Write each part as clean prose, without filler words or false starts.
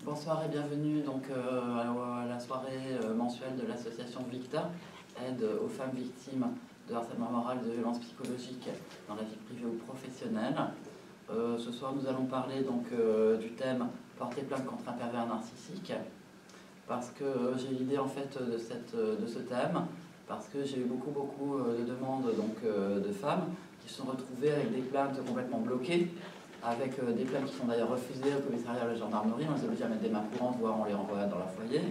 Bonsoir et bienvenue donc, à la soirée mensuelle de l'association VICTA, aide aux femmes victimes de harcèlement moral et de violences psychologiques dans la vie privée ou professionnelle. Ce soir nous allons parler donc, du thème « Porter plainte contre un pervers narcissique » parce que j'ai l'idée en fait de ce thème, parce que j'ai eu beaucoup de demandes donc, de femmes qui se sont retrouvées avec des plaintes complètement bloquées, avec des plaintes qui sont d'ailleurs refusées au commissariat de la gendarmerie, on les oblige à mettre des mains courantes, voire on les renvoie dans leur foyer.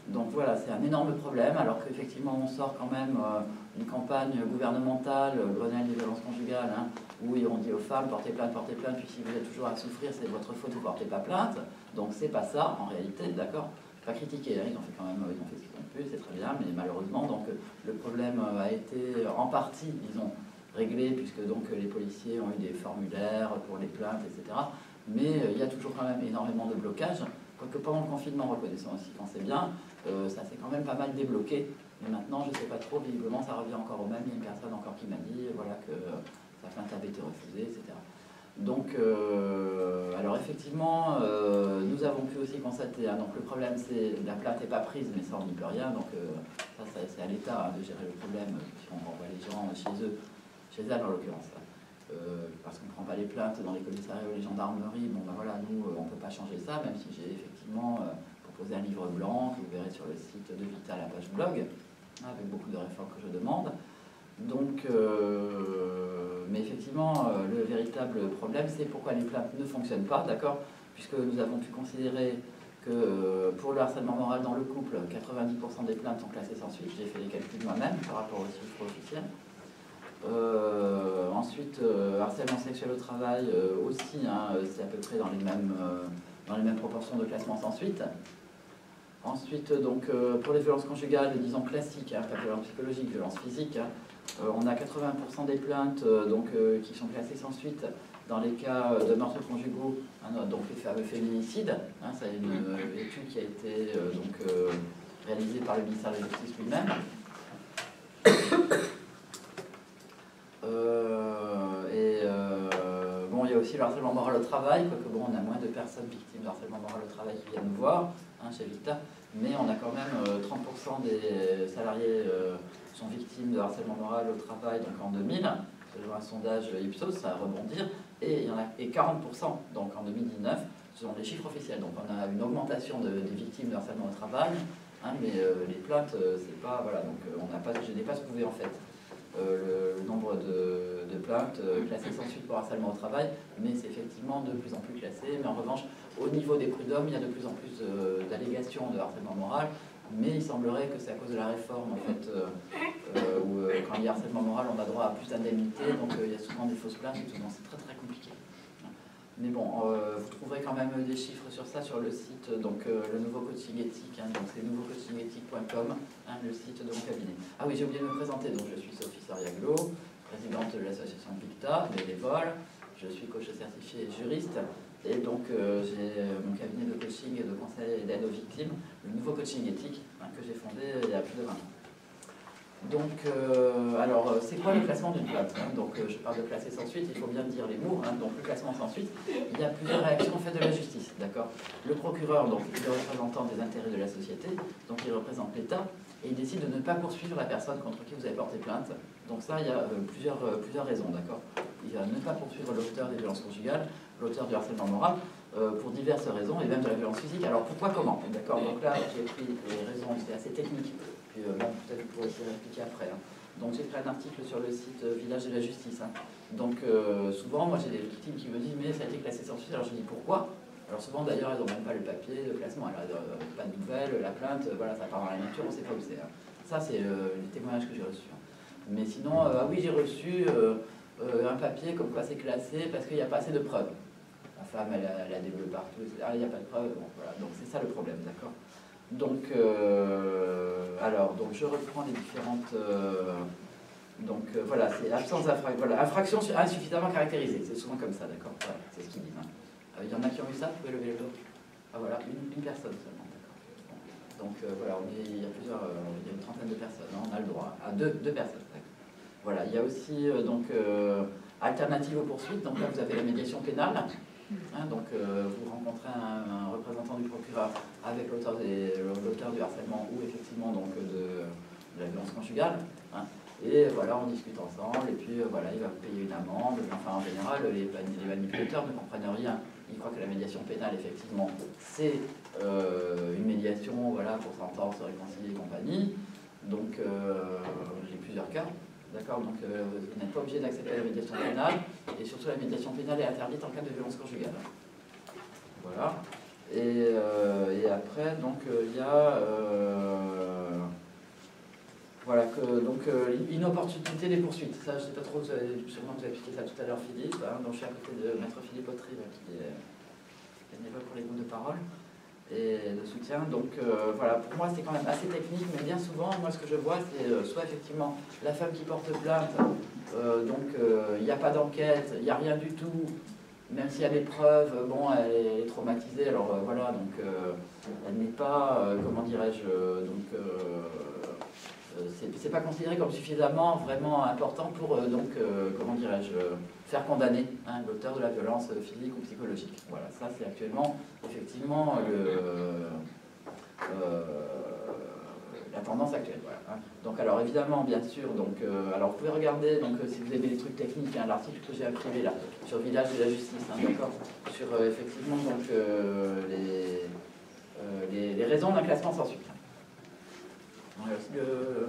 Donc voilà, c'est un énorme problème, alors qu'effectivement on sort quand même d'une campagne gouvernementale, Grenelle des violences conjugales, hein, où on dit aux femmes portez plainte, puis si vous êtes toujours à souffrir, c'est de votre faute, vous ne portez pas plainte. Donc c'est pas ça en réalité, d'accord. Pas critiquer, hein, ils ont fait quand même, ils ont fait ce qu'ils ont pu, c'est très bien, mais malheureusement donc le problème a été en partie, disons, réglé, puisque donc les policiers ont eu des formulaires pour les plaintes, etc. Mais il y a toujours quand même énormément de blocages, quoique pendant le confinement, reconnaissant aussi quand c'est bien, ça s'est quand même pas mal débloqué. Mais maintenant, je ne sais pas trop, visiblement, ça revient encore au même. Il y a une personne encore qui m'a dit voilà, que sa plainte avait été refusée, etc. Donc, alors effectivement, nous avons pu aussi constater, hein, donc le problème c'est la plainte n'est pas prise, mais ça on n'y peut rien, donc ça c'est à l'État hein, de gérer le problème, si on renvoie les gens chez elles en l'occurrence, parce qu'on ne prend pas les plaintes dans les commissariats ou les gendarmeries. Bon ben voilà, nous on ne peut pas changer ça, même si j'ai effectivement proposé un livre blanc que vous verrez sur le site de VICTA, la page blog, avec beaucoup de réformes que je demande. Donc, mais effectivement, le véritable problème, c'est pourquoi les plaintes ne fonctionnent pas, d'accord, puisque nous avons pu considérer que pour le harcèlement moral dans le couple, 90% des plaintes sont classées sans suite. J'ai fait les calculs moi-même par rapport aux chiffres officiels. Ensuite, harcèlement sexuel au travail aussi, hein, c'est à peu près dans les mêmes proportions de classement sans suite. Ensuite, donc, pour les violences conjugales, disons classiques, hein, pas violence psychologique, violence physique, hein, on a 80% des plaintes qui sont classées sans suite dans les cas de meurtres conjugaux, hein, donc les fameux féminicides. Hein, c'est une étude qui a été réalisée par le ministère de la Justice lui-même. Bon, il y a aussi le harcèlement moral au travail, quoique bon, on a moins de personnes victimes de harcèlement moral au travail qui viennent nous voir, hein, chez VICTA, mais on a quand même 30% des salariés sont victimes de harcèlement moral au travail donc en 2000, selon un sondage Ipsos, ça va rebondir, et il y en a 40% donc en 2019, selon les chiffres officiels. Donc on a une augmentation des victimes de harcèlement au travail, hein, mais les plaintes, c'est pas, voilà, donc je n'ai pas trouvé en fait le nombre de plaintes classées sans suite pour harcèlement au travail, mais c'est effectivement de plus en plus classé. Mais en revanche, au niveau des prud'hommes, il y a de plus en plus d'allégations de harcèlement moral, mais il semblerait que c'est à cause de la réforme, en fait, où quand il y a harcèlement moral, on a droit à plus d'indemnités, donc il y a souvent des fausses plaintes et tout, donc c'est très compliqué. Mais bon, vous trouverez quand même des chiffres sur ça sur le site, donc le nouveau coaching éthique, hein, donc c'est nouveaucoachingethique.com, hein, le site de mon cabinet. Ah oui, j'ai oublié de me présenter, donc je suis Sophie Soriaglo, présidente de l'association VICTA, bénévole, je suis coach certifié et juriste, et donc j'ai mon cabinet de coaching et de conseil et d'aide aux victimes, le nouveau coaching éthique, hein, que j'ai fondé il y a plus de 20 ans. Donc, alors, c'est quoi le classement d'une plainte, hein? Donc, je parle de classer sans suite, il faut bien dire les mots, hein. Donc le classement sans suite, il y a plusieurs réactions en fait de la justice, d'accord. Le procureur, donc, il est représentant des intérêts de la société, donc il représente l'État, et il décide de ne pas poursuivre la personne contre qui vous avez porté plainte. Donc ça, il y a plusieurs raisons, d'accord. Il va ne pas poursuivre l'auteur des violences conjugales, l'auteur du harcèlement moral, pour diverses raisons, et même de la violence physique. Alors pourquoi, comment, d'accord. Donc là, j'ai pris les raisons, c'était assez technique. Puis, bon, peut-être vous pourrez essayer de réexpliquer après. Hein. Donc j'ai fait un article sur le site Village de la Justice. Hein. Donc souvent, moi j'ai des victimes qui me disent mais ça a été classé sans suite. Alors je dis pourquoi. Alors souvent d'ailleurs, elles n'ont même pas le papier de classement. Elles n'ont pas de nouvelles, la plainte, voilà, ça part dans la nature, on ne sait pas où c'est. Hein. Ça c'est les témoignages que j'ai reçus. Hein. Mais sinon, ah oui, j'ai reçu un papier comme quoi c'est classé parce qu'il n'y a pas assez de preuves. La femme, elle a des bleus partout, etc. Il n'y a pas de preuves. Bon, voilà. Donc c'est ça le problème, d'accord. Donc, donc je reprends les différentes. Voilà, c'est absence d'infraction. Voilà, infraction insuffisamment caractérisée. C'est souvent comme ça, d'accord. Voilà, c'est ce qu'ils disent. Hein. Il y en a qui ont eu ça, vous pouvez lever le dos. Ah voilà, une personne seulement, d'accord. Bon. Donc voilà, il y a une trentaine de personnes. Hein, on a le droit à deux personnes. Voilà, il y a aussi alternative aux poursuites. Donc là, vous avez la médiation pénale. Hein, donc vous rencontrez un représentant du procureur avec l'auteur du harcèlement ou effectivement donc, de la violence conjugale. Hein, et voilà, on discute ensemble et puis voilà, il va payer une amende. Enfin, en général, les manipulateurs ne comprennent rien. Ils croient que la médiation pénale, effectivement, c'est une médiation voilà, pour s'entendre, se réconcilier et compagnie. Donc, j'ai plusieurs cas. D'accord, donc vous n'êtes pas obligé d'accepter la médiation pénale, et surtout la médiation pénale est interdite en cas de violence conjugale. Voilà. Et après, donc il y a voilà donc inopportunité des poursuites. Ça, je ne sais pas trop, sûrement vous avez expliqué ça tout à l'heure, Philippe. Hein, donc je suis à côté de maître Philippe Autry, qui est bénévole pour les groupes de parole et de soutien. Donc voilà, pour moi c'est quand même assez technique, mais bien souvent, moi ce que je vois, c'est soit effectivement la femme qui porte plainte, donc il n'y a pas d'enquête, il n'y a rien du tout, même s'il y a des preuves, bon, elle est traumatisée, alors voilà, donc elle n'est pas, comment dirais-je, donc c'est pas considéré comme suffisamment vraiment important pour, donc, comment dirais-je, faire condamner hein, l'auteur de la violence physique ou psychologique. Voilà, ça c'est actuellement, effectivement, la tendance actuelle. Voilà, hein. Donc, alors évidemment, bien sûr, donc, alors vous pouvez regarder, donc, si vous aimez les trucs techniques, hein, l'article que j'ai imprimé là, sur Village de la Justice, hein, d'accord, sur effectivement donc, les raisons d'un classement sans suite.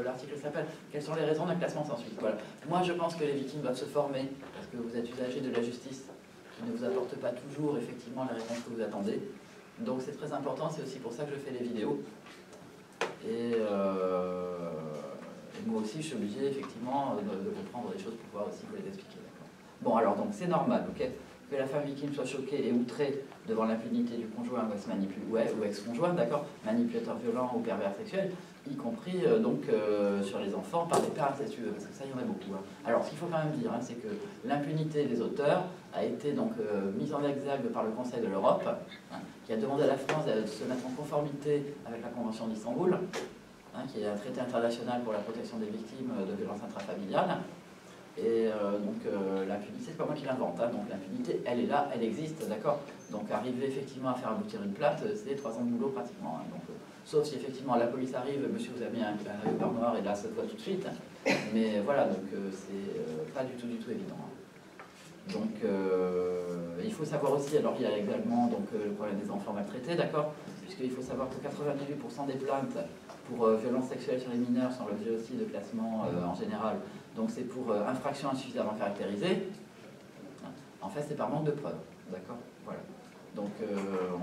L'article s'appelle « Quelles sont les raisons d'un classement sans suite ?» Voilà. Moi, je pense que les victimes doivent se former, parce que vous êtes usagers de la justice, qui ne vous apporte pas toujours, effectivement, les réponses que vous attendez. Donc, c'est très important, c'est aussi pour ça que je fais les vidéos. Et moi aussi, je suis obligé, effectivement, de comprendre les choses pour pouvoir aussi vous les expliquer. Bon, alors, donc, c'est normal, ok, que la femme victime soit choquée et outrée devant l'impunité du conjoint ou ex-conjoint, d'accord, manipulateur violent ou pervers sexuel, y compris donc sur les enfants par des pères incestueux, parce que ça, il y en a beaucoup. Hein. Alors, ce qu'il faut quand même dire, hein, c'est que l'impunité des auteurs a été donc mise en exergue par le Conseil de l'Europe, hein, qui a demandé à la France de se mettre en conformité avec la Convention d'Istanbul, hein, qui est un traité international pour la protection des victimes de violences intrafamiliales. Et donc l'impunité, c'est pas moi qui l'invente, hein, donc l'impunité, elle est là, elle existe, d'accord. Donc arriver effectivement à faire aboutir une plainte, c'est 3 ans de boulot pratiquement. Hein, donc, sauf si effectivement la police arrive, monsieur vous avez mis un beurre noir et là ça se voit tout de suite. Mais voilà, donc c'est pas du tout évident. Hein. Donc il faut savoir aussi, alors il y a également donc, le problème des enfants maltraités, d'accord, puisqu'il faut savoir que 98% des plaintes pour violences sexuelles sur les mineurs sont l'objet aussi de classement en général. Donc c'est pour infraction insuffisamment caractérisée. En fait, c'est par manque de preuves, d'accord. Voilà. Donc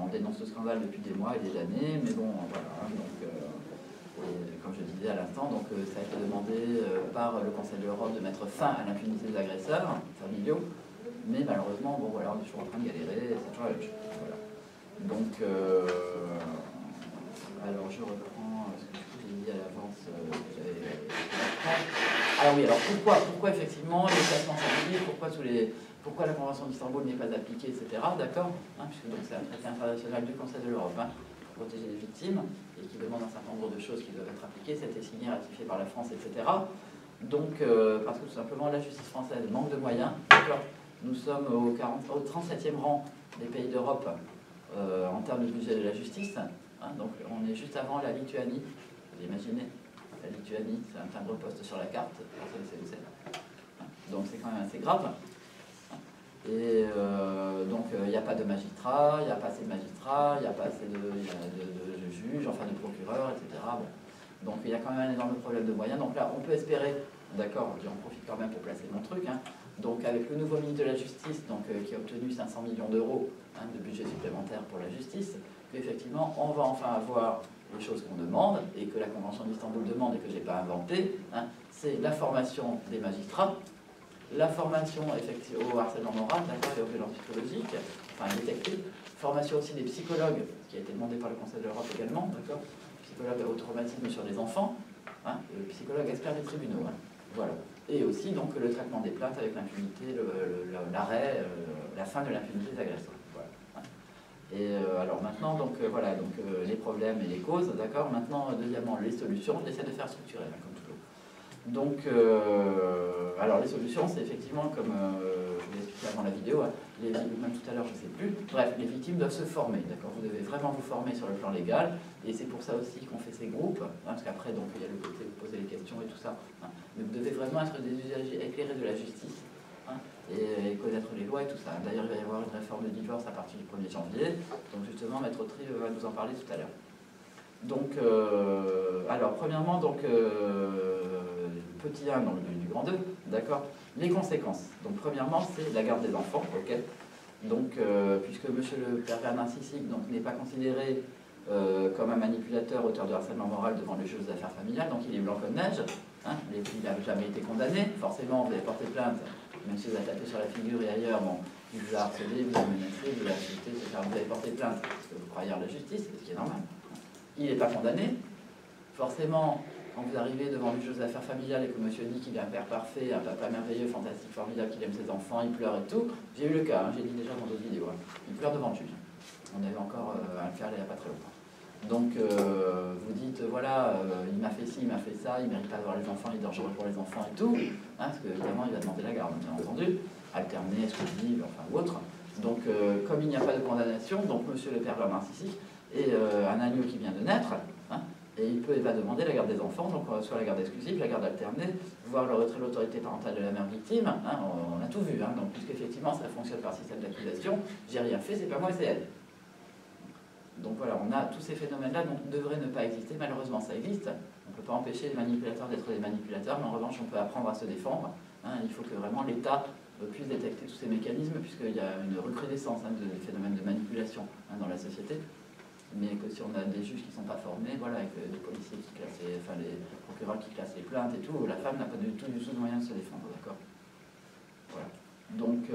on dénonce ce scandale depuis des mois et des années, mais bon, voilà. Donc, comme je disais à l'instant, donc ça a été demandé par le Conseil de l'Europe de mettre fin à l'impunité des agresseurs familiaux, mais malheureusement, bon voilà, on est toujours en train de galérer, c'est toujours la même chose. Voilà. Donc, alors je reprends ce que j'ai dit à l'avance. Ah oui, alors pourquoi effectivement les classements singuliers, pourquoi la Convention d'Istanbul n'est pas appliquée, etc. D'accord, hein, puisque c'est un traité international du Conseil de l'Europe hein, pour protéger les victimes et qui demande un certain nombre de choses qui doivent être appliquées. C'était signé, ratifié par la France, etc. Donc, parce que tout simplement la justice française manque de moyens. Nous sommes au 37e rang des pays d'Europe en termes de budget de la justice. Hein, donc, on est juste avant la Lituanie. Vous imaginez? La Lituanie, c'est un timbre-poste sur la carte, personne ne sait où c'est. Donc c'est quand même assez grave. Et donc il n'y a pas de magistrats, il n'y a pas assez de magistrats, il n'y a pas assez de juges, enfin de procureurs, etc. Bon. Donc il y a quand même un énorme problème de moyens. Donc là, on peut espérer, d'accord, j'en profite quand même pour placer mon truc, hein, donc avec le nouveau ministre de la Justice, donc, qui a obtenu 500 millions d'euros hein, de budget supplémentaire pour la justice, qu'effectivement, on va enfin avoir les choses qu'on demande et que la Convention d'Istanbul demande et que je n'ai pas inventé, hein, c'est la formation des magistrats, la formation effectivement au harcèlement moral, et aux violences psychologiques, enfin détectées, formation aussi des psychologues, ce qui a été demandé par le Conseil de l'Europe également, d'accord, psychologue au traumatisme sur les enfants, hein, le psychologue expert des tribunaux, hein, voilà. Et aussi donc le traitement des plaintes avec l'impunité, l'arrêt, la fin de l'impunité des agresseurs. Et alors maintenant, donc voilà, donc les problèmes et les causes, d'accord. Maintenant, deuxièmement, les solutions, j'essaie de faire structurer, hein, comme toujours. Donc, alors les solutions, c'est effectivement, comme je vous l'ai expliqué expliqué avant la vidéo, hein, même tout à l'heure, je ne sais plus. Bref, les victimes doivent se former, d'accord? Vous devez vraiment vous former sur le plan légal, et c'est pour ça aussi qu'on fait ces groupes, hein, parce qu'après, donc, il y a le côté de poser les questions et tout ça. Hein, mais vous devez vraiment être des usagers éclairés de la justice, hein, et connaître les lois et tout ça. D'ailleurs, il va y avoir une réforme de divorce à partir du 1er janvier, donc justement, Maître Autry va nous en parler tout à l'heure. Donc, alors, premièrement, donc, petit 1 donc, du grand 2, d'accord? Les conséquences. Donc, premièrement, c'est la garde des enfants, ok? Donc, puisque monsieur le pervers narcissique n'est pas considéré comme un manipulateur auteur de harcèlement moral devant le juge des affaires familiales, donc il est blanc comme neige, hein, il n'a jamais été condamné, forcément, vous avez porté plainte, même si vous avez tapé sur la figure et ailleurs, bon, il vous a harcelé, vous a menacé, vous a insulté, etc. Vous avez porté plainte parce que vous croyez en la justice, ce qui est normal. Il n'est pas condamné. Forcément, quand vous arrivez devant le juge des affaires familiales et que monsieur dit qu'il est un père parfait, un papa merveilleux, fantastique, formidable, qu'il aime ses enfants, il pleure et tout, j'ai eu le cas, hein, j'ai dit déjà dans d'autres vidéos, hein, il pleure devant le juge. On avait encore à le faire il n'y a pas très longtemps. Donc, vous dites, voilà, il m'a fait ci, il m'a fait ça, il ne mérite pas d'avoir les enfants, il est dangereux pour les enfants et tout, hein, parce qu'évidemment, il va demander la garde, bien entendu, alterner, exclusive, enfin, ou autre. Donc, comme il n'y a pas de condamnation, donc monsieur le pervers narcissique est un agneau qui vient de naître, hein, et il peut pas demander la garde des enfants, donc soit la garde exclusive, la garde alternée, voire le retrait de l'autorité parentale de la mère victime, hein, on a tout vu, hein, donc puisqu'effectivement ça fonctionne par système d'accusation, j'ai rien fait, c'est pas moi, c'est elle. Donc voilà, on a tous ces phénomènes-là, donc devraient ne pas exister, malheureusement ça existe, on ne peut pas empêcher les manipulateurs d'être des manipulateurs, mais en revanche on peut apprendre à se défendre, hein, il faut que vraiment l'État puisse détecter tous ces mécanismes, puisqu'il y a une recrudescence de phénomènes de manipulation dans la société. Mais que si on a des juges qui ne sont pas formés, voilà, avec des policiers qui classent enfin les procureurs qui classent les plaintes et tout, la femme n'a pas du tout de moyen de se défendre, d'accord? Voilà. Donc,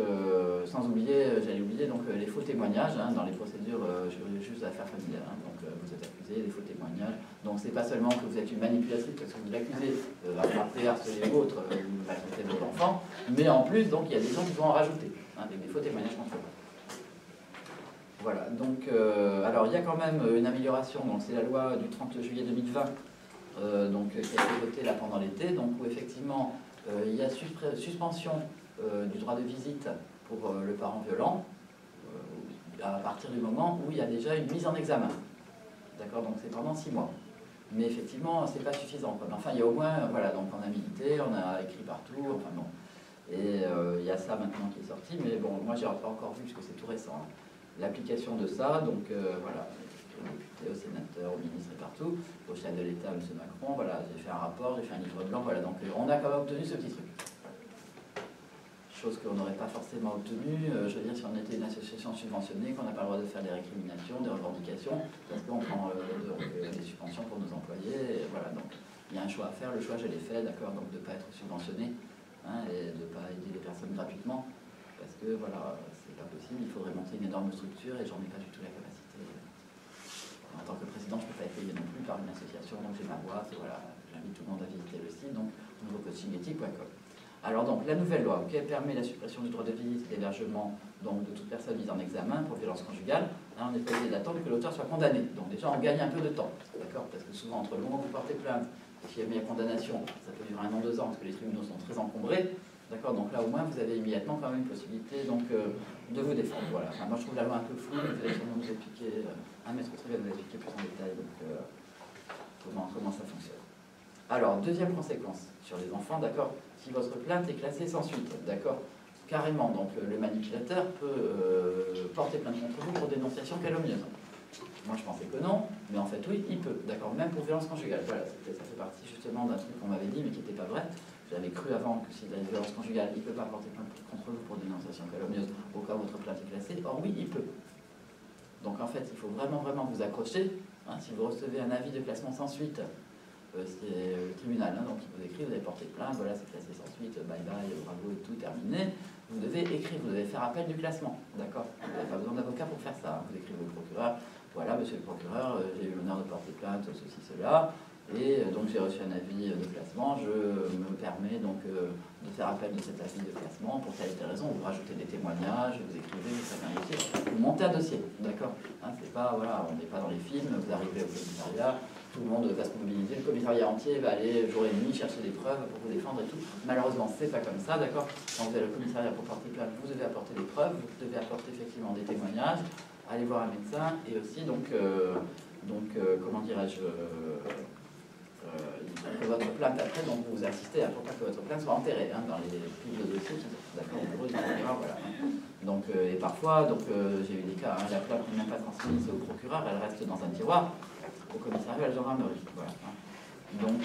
sans oublier, j'allais oublier, donc, les faux témoignages hein, dans les procédures juste d'affaires familiales. Hein, donc, vous êtes accusé, les faux témoignages. Donc, c'est pas seulement que vous êtes une manipulatrice parce que vous l'accusez d'attraper, harceler l'autre, ou maltraiter votre enfant, mais en plus, donc, il y a des gens qui vont en rajouter, hein, avec des faux témoignages contre vous. Voilà, donc, alors il y a quand même une amélioration, donc c'est la loi du 30 juillet 2020, donc, qui a été votée là pendant l'été, donc où effectivement il y a suspension du droit de visite pour le parent violent, à partir du moment où il y a déjà une mise en examen. D'accord, donc c'est pendant 6 mois. Mais effectivement, c'est pas suffisant. Enfin, il y a au moins, voilà, donc on a milité, on a écrit partout, enfin bon. Et il y a ça maintenant qui est sorti, mais bon, moi j'ai pas encore vu, parce que c'est tout récent. Hein. L'application de ça, donc voilà, aux députés, aux sénateurs, aux ministres et partout, au chef de l'État, M. Macron, voilà, j'ai fait un rapport, j'ai fait un livre blanc, voilà, donc on a quand même obtenu ce petit truc. Chose qu'on n'aurait pas forcément obtenue, je veux dire, si on était une association subventionnée, qu'on n'a pas le droit de faire des récriminations, des revendications, parce qu'on prend des subventions pour nos employés, et voilà, donc il y a un choix à faire, le choix je l'ai fait, d'accord, donc de ne pas être subventionné, hein, et de ne pas aider les personnes gratuitement, parce que voilà, c'est pas possible, il faudrait monter une énorme structure et j'en ai pas du tout la capacité. En tant que président, je ne peux pas être payé non plus par une association, donc j'ai ma boîte, et voilà, j'invite tout le monde à visiter le site, donc nouveaucoachingethique.com. Alors donc, la nouvelle loi permet la suppression du droit de visite et d'hébergement de toute personne mise en examen pour violence conjugale. Là, on n'est pas obligé d'attendre que l'auteur soit condamné. Donc déjà, on gagne un peu de temps, d'accord? Parce que souvent, entre le moment où vous portez plainte et qu'il y a mis la condamnation, ça peut durer 1 an, 2 ans, parce que les tribunaux sont très encombrés. D'accord, donc là au moins vous avez immédiatement quand même une possibilité donc, de vous défendre. Voilà. Enfin, moi je trouve la loi un peu floue, mais vous allez sûrement nous expliquer, un maître Autry va nous expliquer plus en détail donc, comment ça fonctionne. Alors, deuxième conséquence sur les enfants, d'accord, si votre plainte est classée sans suite, d'accord, carrément, donc le manipulateur peut porter plainte contre vous pour dénonciation calomnieuse. Moi je pensais que non, mais en fait oui, il peut, d'accord, même pour violence conjugale. Voilà, ça fait partie justement d'un truc qu'on m'avait dit mais qui n'était pas vrai. J'avais cru avant que s'il y a une violence conjugale, il ne peut pas porter plainte contre vous pour dénonciation calomnieuse au cas où votre plainte est classée. Or oui, il peut. Donc en fait, il faut vraiment vous accrocher. Hein, si vous recevez un avis de classement sans suite, c'est le tribunal, hein, donc il vous écrit, vous avez porté plainte, voilà, c'est classé sans suite, bye bye, bravo et tout, terminé. Vous devez écrire, vous devez faire appel du classement, d'accord? Vous n'avez pas besoin d'avocat pour faire ça. Vous écrivez au procureur, voilà, monsieur le procureur, j'ai eu l'honneur de porter plainte, ceci, cela. Et donc j'ai reçu un avis de classement, je me permets donc de faire appel de cet avis de classement pour telle et telle raison. Vous rajoutez des témoignages, vous écrivez, vous faites un dossier, vous montez un dossier, d'accord, hein, c'est pas, voilà, on n'est pas dans les films, vous arrivez au commissariat, tout le monde va se mobiliser, le commissariat entier va aller jour et nuit chercher des preuves pour vous défendre et tout. Malheureusement, c'est pas comme ça, d'accord? Quand vous allez au commissariat pour porter plainte, vous devez apporter des preuves, vous devez apporter effectivement des témoignages, aller voir un médecin, et aussi, comment dirais-je, que votre plainte après, donc vous assistez à pour pas que votre plainte soit enterrée dans les piles de dossiers qui sont d'accord au bureau du procureur, voilà. Donc, et parfois, j'ai eu des cas, la plainte n'est même pas transmise au procureur, elle reste dans un tiroir au commissariat à la gendarmerie. Voilà. Donc,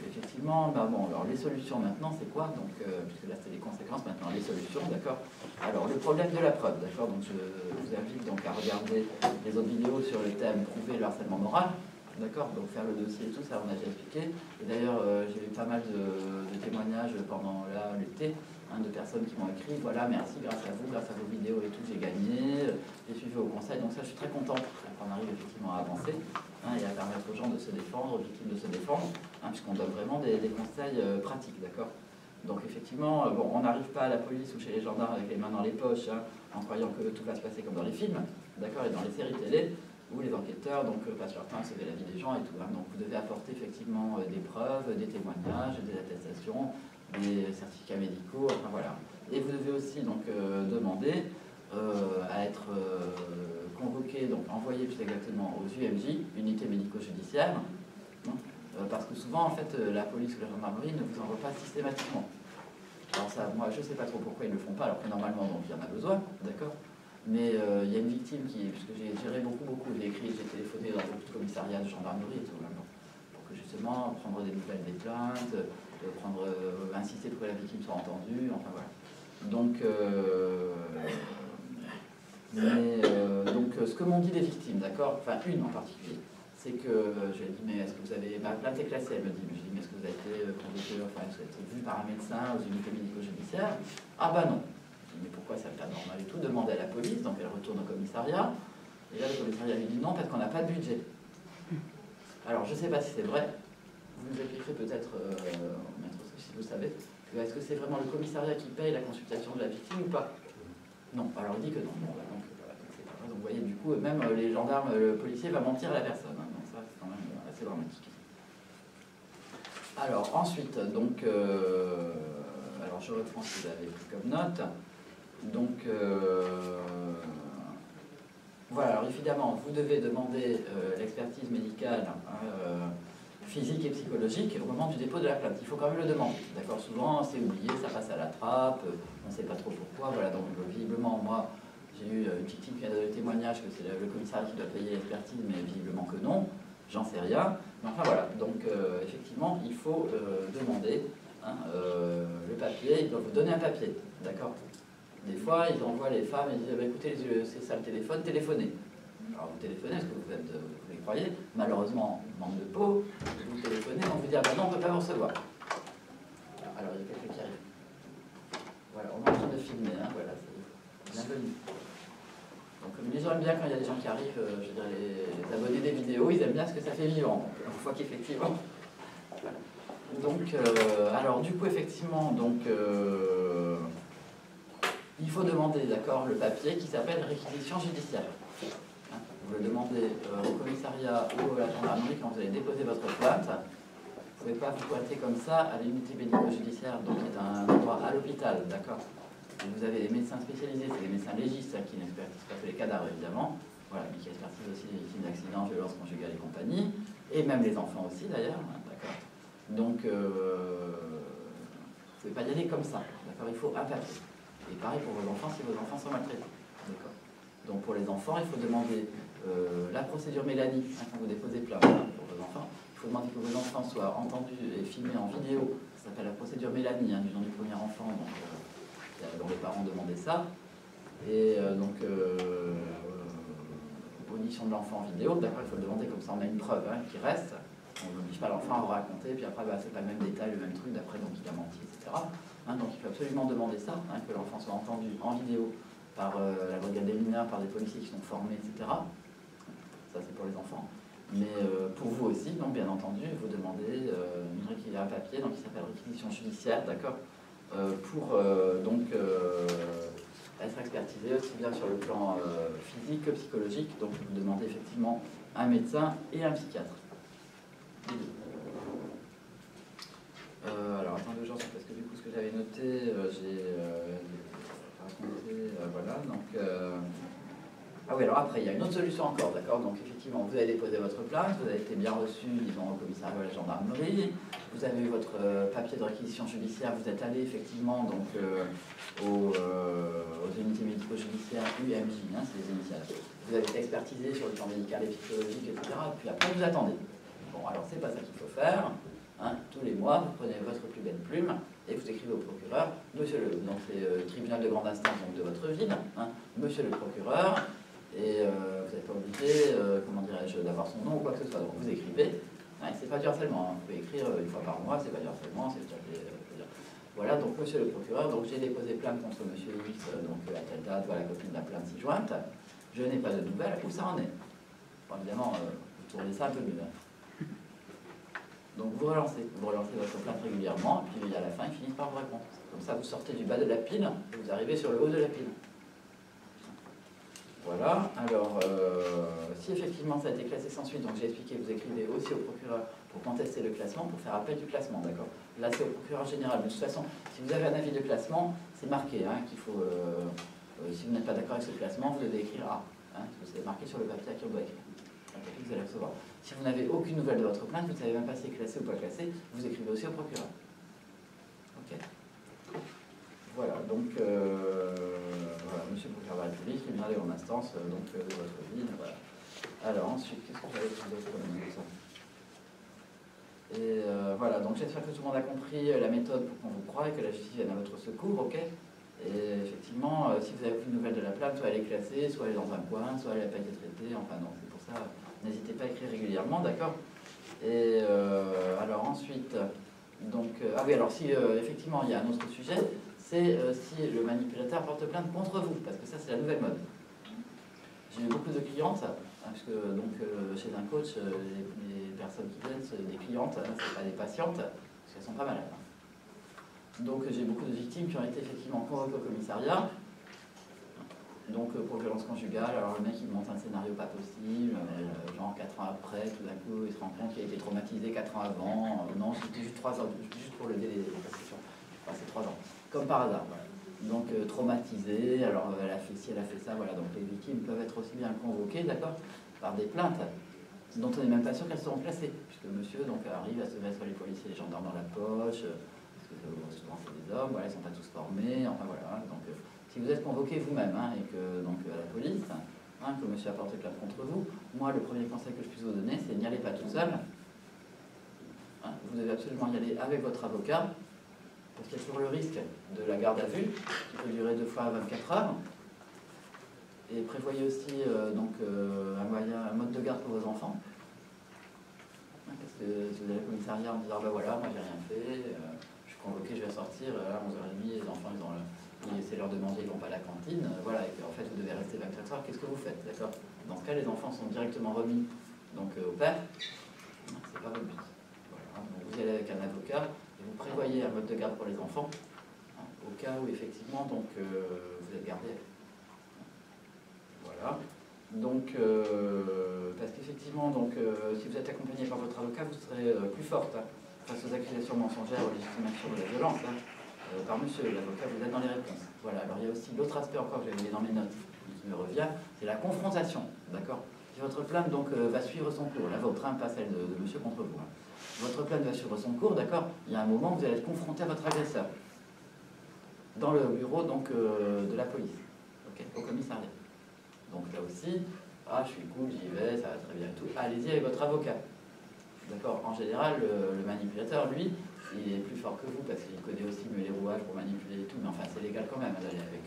effectivement, alors les solutions maintenant, c'est quoi? Donc, puisque là, c'est les conséquences, maintenant, les solutions, d'accord? Alors, le problème de la preuve, d'accord? Donc, je vous invite donc à regarder les autres vidéos sur le thème « Prouver le harcèlement moral ». D'accord, donc faire le dossier et tout, ça on a déjà expliqué. Et d'ailleurs, j'ai eu pas mal de témoignages pendant l'été, de personnes qui m'ont écrit, voilà, merci, grâce à vous, grâce à vos vidéos et tout, j'ai gagné, j'ai suivi vos conseils. Donc ça, je suis très content qu'on arrive effectivement à avancer et à permettre aux gens de se défendre, aux victimes de se défendre, puisqu'on donne vraiment des conseils pratiques, d'accord. Donc effectivement, on n'arrive pas à la police ou chez les gendarmes avec les mains dans les poches, en croyant que tout va se passer comme dans les films, d'accord, et dans les séries télé, où les enquêteurs passent leur temps à sauver la vie des gens et tout. Donc vous devez apporter effectivement des preuves, des témoignages, des attestations, des certificats médicaux, enfin voilà. Et vous devez aussi demander à être convoqué, donc envoyé plus exactement aux UMJ, unités médico-judiciaires, parce que souvent en fait la police ou la gendarmerie ne vous envoie pas systématiquement. Alors ça, moi je ne sais pas trop pourquoi ils ne le font pas, alors que normalement donc, il y en a besoin, d'accord. Mais il y a une victime puisque j'ai géré beaucoup, j'ai écrit, j'ai téléphoné dans beaucoup de commissariats de gendarmerie et tout, pour que justement prendre des nouvelles des plaintes, insister pour que la victime soit entendue, enfin voilà. Donc, ce que m'ont dit les victimes, d'accord, enfin une en particulier, c'est que je lui ai dit, mais est-ce que vous avez, ma plainte est classée, elle me dit, mais est-ce que vous avez été convoqué, enfin, est-ce que vous avez été vu par un médecin aux unités médico-judiciaires? Ah bah non. Mais pourquoi ça me pas normal et tout, demande à la police, donc elle retourne au commissariat, et là le commissariat lui dit non parce qu'on n'a pas de budget. Alors je ne sais pas si c'est vrai, vous nous expliquerez peut-être, maître, si vous savez, est-ce que c'est vraiment le commissariat qui paye la consultation de la victime ou pas? Non, alors il dit que non. Bon, donc vous voyez, du coup, même les gendarmes, le policier va mentir à la personne, donc ça c'est quand même assez dramatique. Alors ensuite, alors je reprends ce que vous avez pris comme note. Donc, voilà, alors évidemment, vous devez demander l'expertise médicale, physique et psychologique au moment du dépôt de la plainte. Il faut quand même le demander, d'accord? Souvent, c'est oublié, ça passe à la trappe, on ne sait pas trop pourquoi, voilà, donc visiblement, moi, j'ai eu une petite fille qui a donné le témoignage que c'est le commissariat qui doit payer l'expertise, mais visiblement que non, j'en sais rien. Mais enfin voilà, donc effectivement, il faut demander le papier, ils doivent vous donner un papier, d'accord? Des fois, ils envoient les femmes et ils disent écoutez, c'est ça le téléphone, téléphonez. Alors vous téléphonez, est-ce que vous les croyez? Malheureusement, manque de peau, vous téléphonez, on vous dit ah ben non, on ne peut pas vous recevoir. Alors il y a quelqu'un qui arrive. Voilà, on est en train de filmer, voilà, c'est bienvenue. Donc les gens aiment bien quand il y a des gens qui arrivent, je dirais les abonnés des vidéos, ils aiment bien ce que ça fait vivant, une fois qu'effectivement. Donc, alors du coup, effectivement, il faut demander, d'accord, le papier qui s'appelle réquisition judiciaire. Vous le demandez au commissariat ou à la gendarmerie quand vous allez déposer votre plainte. Vous ne pouvez pas vous pointer comme ça à l'unité médico-judiciaire, donc qui est un endroit à l'hôpital, d'accord. Vous avez des médecins spécialisés, c'est des médecins légistes qui n'expertisent pas que les cadavres, évidemment. Voilà, mais qui expertisent aussi les victimes d'accidents, violences conjugales et compagnie, et même les enfants aussi, d'ailleurs, d'accord. Donc, vous ne pouvez pas y aller comme ça, d'accord. Il faut un papier. Et pareil pour vos enfants si vos enfants sont maltraités. Donc pour les enfants, il faut demander la procédure Mélanie quand vous déposez plainte pour vos enfants. Il faut demander que vos enfants soient entendus et filmés en vidéo. Ça s'appelle la procédure Mélanie, du nom du premier enfant, dont les parents demandaient ça. Et audition de l'enfant en vidéo, d'accord, il faut le demander comme ça on a une preuve qui reste. On n'oblige pas l'enfant à raconter, puis après c'est pas le même détail, le même truc, d'après donc il a menti, etc. Donc il faut absolument demander ça, que l'enfant soit entendu en vidéo par la brigade des mineurs, par des policiers qui sont formés, etc. Ça c'est pour les enfants. Mais pour vous aussi, donc bien entendu, vous demandez un papier qui s'appelle réquisition judiciaire, d'accord, pour elle sera expertisée aussi bien sur le plan physique que psychologique. Donc vous demandez effectivement un médecin et un psychiatre. Alors attendez, j'en suis parce que du coup ce que j'avais noté, j'ai raconté, voilà, donc... Ah oui, alors après, il y a une autre solution encore, d'accord? Donc effectivement, vous avez déposé votre plainte, vous avez été bien reçu, disons, au commissariat ou à la gendarmerie, vous avez eu votre papier de réquisition judiciaire, vous êtes allé effectivement donc, aux unités médico-judiciaires UMJ, hein, c'est les initiales. Vous avez été expertisé sur le plan médical et psychologique, etc. Puis après, vous attendez. Bon, alors c'est pas ça qu'il faut faire. Hein, tous les mois, vous prenez votre plus belle plume et vous écrivez au procureur, monsieur le, donc c'est le tribunal de grande instance donc de votre ville, hein, monsieur le procureur, et vous n'êtes pas obligé, comment dirais-je, d'avoir son nom ou quoi que ce soit. Donc vous écrivez, hein, c'est pas du harcèlement, hein, vous pouvez écrire une fois par mois, c'est pas du harcèlement, c'est voilà, donc monsieur le procureur, donc j'ai déposé plainte contre monsieur X, donc à telle date, voilà, copie de la plainte ci jointe, je n'ai pas de nouvelles, où ça en est? Bon, évidemment, vous tournez ça un peu mieux. Hein. Donc vous relancez votre plainte régulièrement, et puis à la fin, ils finissent par vous répondre. Comme ça, vous sortez du bas de la pile, et vous arrivez sur le haut de la pile. Voilà, alors, si effectivement ça a été classé sans suite, donc j'ai expliqué, vous écrivez aussi au procureur pour contester le classement, pour faire appel du classement, d'accord? Là, c'est au procureur général. De toute façon, si vous avez un avis de classement, c'est marqué, hein, qu'il faut, si vous n'êtes pas d'accord avec ce classement, vous devez écrire A, hein, c'est marqué sur le papier à qui on doit écrire. Vous allez recevoir. Si vous n'avez aucune nouvelle de votre plainte, vous ne savez même pas si c'est classé ou pas classé, vous écrivez aussi au procureur. Ok. Voilà, donc, voilà, monsieur le procureur de la République, tribunal de grande instance, donc de votre ville, voilà. Alors ensuite, qu'est-ce que j'avais trouvé d'autre comme ça? Et voilà, donc j'espère que tout le monde a compris la méthode pour qu'on vous croie et que la justice vienne à votre secours, ok? Et effectivement, si vous n'avez aucune nouvelle de la plainte, soit elle est classée, soit elle est dans un coin, soit elle n'a pas été traitée, enfin non, c'est pour ça... N'hésitez pas à écrire régulièrement, d'accord? Et alors ensuite, donc, ah oui, alors si effectivement il y a un autre sujet, c'est si le manipulateur porte plainte contre vous, parce que ça c'est la nouvelle mode. J'ai eu beaucoup de clientes, hein, parce que donc, chez un coach, les personnes qui viennent, c'est des clientes, hein, c'est pas des patientes, parce qu'elles sont pas malades. Hein. Donc j'ai beaucoup de victimes qui ont été effectivement convoquées au commissariat. Donc pour violence conjugale, alors le mec il monte un scénario pas possible, genre 4 ans après, tout d'un coup il se rend compte qu'il a été traumatisé 4 ans avant, non c'était juste 3 ans, juste pour le délai des possessions, enfin c'est 3 ans, comme par hasard, voilà. Donc traumatisé, alors elle a fait ci, elle a fait ça, voilà, donc les victimes peuvent être aussi bien convoquées, d'accord, par des plaintes, dont on n'est même pas sûr qu'elles seront classées, puisque monsieur donc arrive à se mettre les policiers et les gendarmes dans la poche, parce que souvent c'est des hommes, voilà, ils ne sont pas tous formés, enfin voilà, donc... Si vous êtes convoqué vous-même hein, et que donc à la police, hein, que monsieur a porté plainte contre vous, moi le premier conseil que je puisse vous donner, c'est n'y allez pas tout seul. Hein, vous devez absolument y aller avec votre avocat, parce qu'il y a toujours le risque de la garde à vue, qui peut durer 2 fois 24 heures. Et prévoyez aussi donc, un mode de garde pour vos enfants. Hein, parce que si vous allez au commissariat en disant bah voilà, moi j'ai rien fait, je suis convoqué, je vais sortir, à 11h30, les enfants ils ont c'est leur demander, ils ne vont pas à la cantine, voilà, et qu'en fait vous devez rester 24 heures, qu'est-ce que vous faites, d'accord? Dans ce cas, les enfants sont directement remis donc, au père, c'est pas votre but. Voilà, donc vous y allez avec un avocat, et vous prévoyez un mode de garde pour les enfants, hein, au cas où effectivement donc, vous êtes gardé. Voilà. Donc, parce qu'effectivement, donc, si vous êtes accompagné par votre avocat, vous serez plus forte hein, face aux accusations mensongères, aux légitimations de la violence. Hein. Par monsieur l'avocat, vous êtes dans les réponses. Voilà, alors il y a aussi l'autre aspect encore que j'avais mis dans mes notes qui me revient, c'est la confrontation, d'accord? Si votre plainte donc va suivre son cours, la vôtre, hein, pas celle de monsieur contre vous, hein. Votre plainte va suivre son cours, d'accord? Il y a un moment où vous allez être confronté à votre agresseur, dans le bureau donc, de la police, okay, au commissariat. Donc là aussi, ah je suis cool, j'y vais, ça va très bien et tout, allez-y avec votre avocat. D'accord? En général, le manipulateur, lui, il est plus fort que vous parce qu'il connaît aussi mieux les rouages pour manipuler et tout, mais enfin c'est légal quand même d'aller avec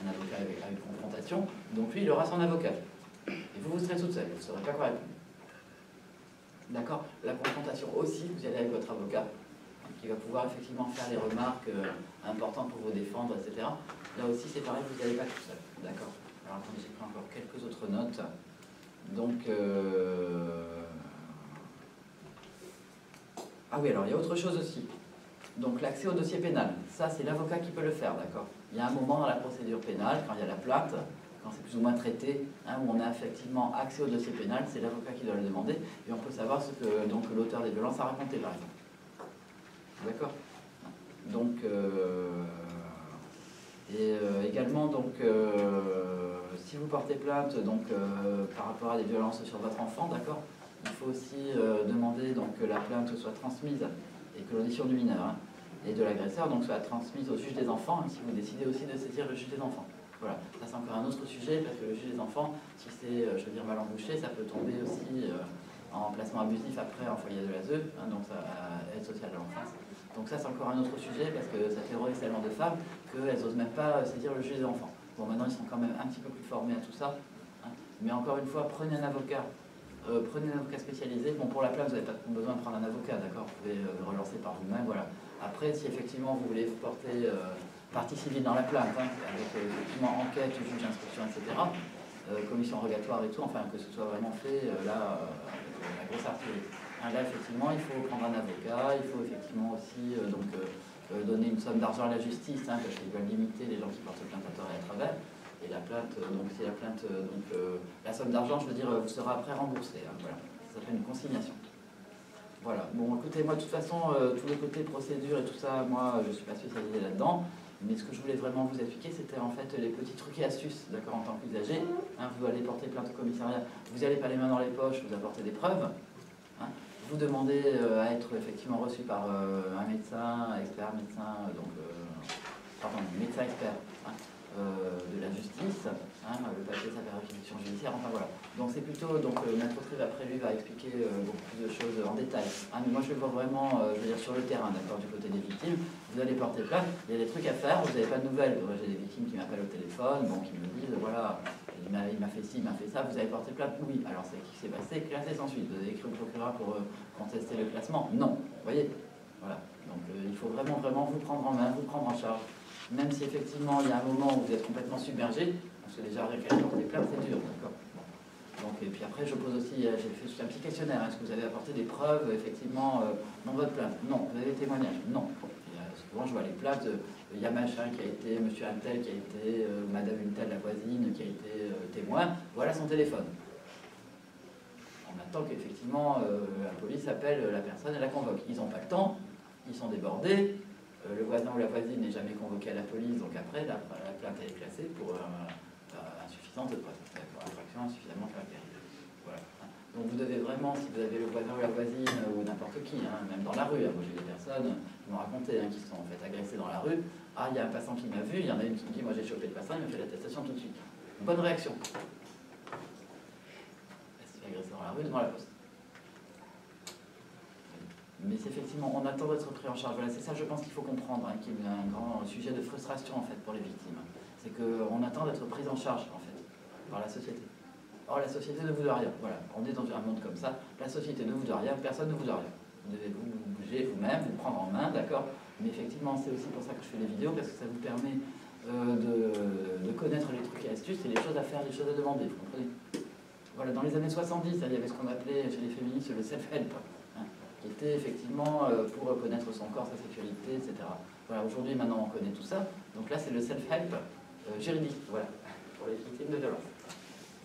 un avocat avec une confrontation. Donc lui, il aura son avocat. Et vous, vous serez toute seule, vous ne saurez pas quoi répondre. D'accord? La confrontation aussi, vous y allez avec votre avocat, qui va pouvoir effectivement faire les remarques importantes pour vous défendre, etc. Là aussi, c'est pareil, vous n'y allez pas tout seul. D'accord? Alors attendez, j'ai pris encore quelques autres notes. Donc... Ah oui, alors il y a autre chose aussi. Donc l'accès au dossier pénal, ça c'est l'avocat qui peut le faire, d'accord. Il y a un moment dans la procédure pénale, quand il y a la plainte, quand c'est plus ou moins traité, hein, où on a effectivement accès au dossier pénal, c'est l'avocat qui doit le demander, et on peut savoir ce que l'auteur des violences a raconté, par exemple. D'accord. Donc, également, donc, si vous portez plainte donc, par rapport à des violences sur votre enfant, d'accord, il faut aussi demander donc, que la plainte soit transmise et que l'audition du mineur hein, et de l'agresseur donc, soit transmise au juge des enfants, hein, si vous décidez aussi de saisir le juge des enfants. Voilà, ça c'est encore un autre sujet, parce que le juge des enfants, si c'est, je veux dire, mal embouché, ça peut tomber aussi en placement abusif après en foyer de l'ASE, hein, donc ça, aide sociale de l'enfance. Donc ça c'est encore un autre sujet, parce que ça terrorise tellement de femmes qu'elles n'osent même pas saisir le juge des enfants. Bon, maintenant ils sont quand même un petit peu plus formés à tout ça, hein, mais encore une fois, prenez un avocat spécialisé. Bon, pour la plainte, vous n'avez pas besoin de prendre un avocat, d'accord. Vous pouvez relancer par vous-même, voilà. Après, si effectivement vous voulez vous porter partie civile dans la plainte, hein, avec effectivement enquête, juge d'instruction, etc., commission rogatoire et tout, enfin que ce soit vraiment fait, là, la grosse artillerie. Hein, là, effectivement, il faut prendre un avocat, il faut effectivement aussi donner une somme d'argent à la justice, hein, parce qu'ils veulent limiter les gens qui portent plainte à tort et à travers. Et la plainte, donc si la plainte, la somme d'argent, je veux dire, vous sera après remboursée. Hein, voilà. Ça s'appelle une consignation. Voilà. Bon, écoutez, moi, de toute façon, tous les côtés procédure et tout ça, moi, je ne suis pas spécialisé là-dedans. Mais ce que je voulais vraiment vous expliquer, c'était en fait les petits trucs et astuces, d'accord, en tant qu'usager. Hein, vous allez porter plainte au commissariat, vous n'allez pas les mains dans les poches, vous apportez des preuves. Hein, vous demandez à être effectivement reçu par un médecin, expert médecin, médecin expert. Hein, de la justice, hein, le papier s'appelle réquisition judiciaire, enfin voilà. Donc c'est plutôt, Maître Autrive après lui va expliquer beaucoup plus de choses en détail. Hein, mais moi je le vois vraiment, je veux dire, sur le terrain, d'accord, du côté des victimes. Vous allez porter plainte, il y a des trucs à faire, vous n'avez pas de nouvelles. J'ai des victimes qui m'appellent au téléphone, bon, qui me disent, voilà, il m'a fait ci, il m'a fait ça, vous avez porté plainte? Oui. Alors c'est qui s'est passé? Classé sans suite. Vous avez écrit au procureur pour contester le classement? Non. Vous voyez? Voilà. Donc il faut vraiment vous prendre en main, vous prendre en charge. Même si effectivement il y a un moment où vous êtes complètement submergé, parce que déjà avec la portée plainte c'est dur, d'accord. Donc, et puis après je pose aussi, j'ai fait un petit questionnaire, est-ce que vous avez apporté des preuves effectivement dans votre plainte? Non. Vous avez des témoignages? Non. Et, souvent je vois les plaintes, il y a machin qui a été, monsieur Untel qui a été, madame Untel la voisine qui a été témoin, voilà son téléphone. On attend qu'effectivement la police appelle la personne et la convoque. Ils n'ont pas le temps, ils sont débordés. Le voisin ou la voisine n'est jamais convoqué à la police, donc après, la plainte est classée pour insuffisance de preuve, pour infraction insuffisamment caractérisée. Voilà. Donc vous devez vraiment, si vous avez le voisin ou la voisine, ou n'importe qui, hein, même dans la rue, hein, moi j'ai des personnes qui m'ont raconté, hein, qui se sont en fait agressées dans la rue, ah il y a un passant qui m'a vu, il y en a une qui me dit, moi j'ai chopé le passant, il m'a fait l'attestation tout de suite. Bonne réaction. Elle s'est fait agresser dans la rue devant la poste. Mais c'est effectivement, on attend d'être pris en charge. Voilà, c'est ça, je pense qu'il faut comprendre, hein, qu'il y a un grand sujet de frustration en fait pour les victimes. C'est qu'on attend d'être pris en charge en fait par la société. Or, la société ne vous doit rien. Voilà, on est dans un monde comme ça. La société ne vous doit rien, personne ne vous doit rien. Vous devez vous bouger vous-même, vous prendre en main, d'accord. Mais effectivement, c'est aussi pour ça que je fais les vidéos, parce que ça vous permet de connaître les trucs et astuces et les choses à faire, les choses à demander. Vous comprenez? Voilà, dans les années 70, il y avait ce qu'on appelait chez les féministes le self-help. Qui était effectivement pour reconnaître son corps, sa sexualité, etc. Voilà, aujourd'hui, maintenant, on connaît tout ça. Donc là, c'est le self-help juridique, voilà, pour les victimes de violence.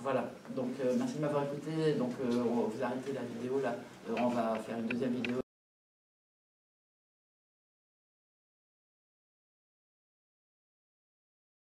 Voilà, donc merci de m'avoir écouté. Donc, on va vous arrêter la vidéo là. On va faire une deuxième vidéo.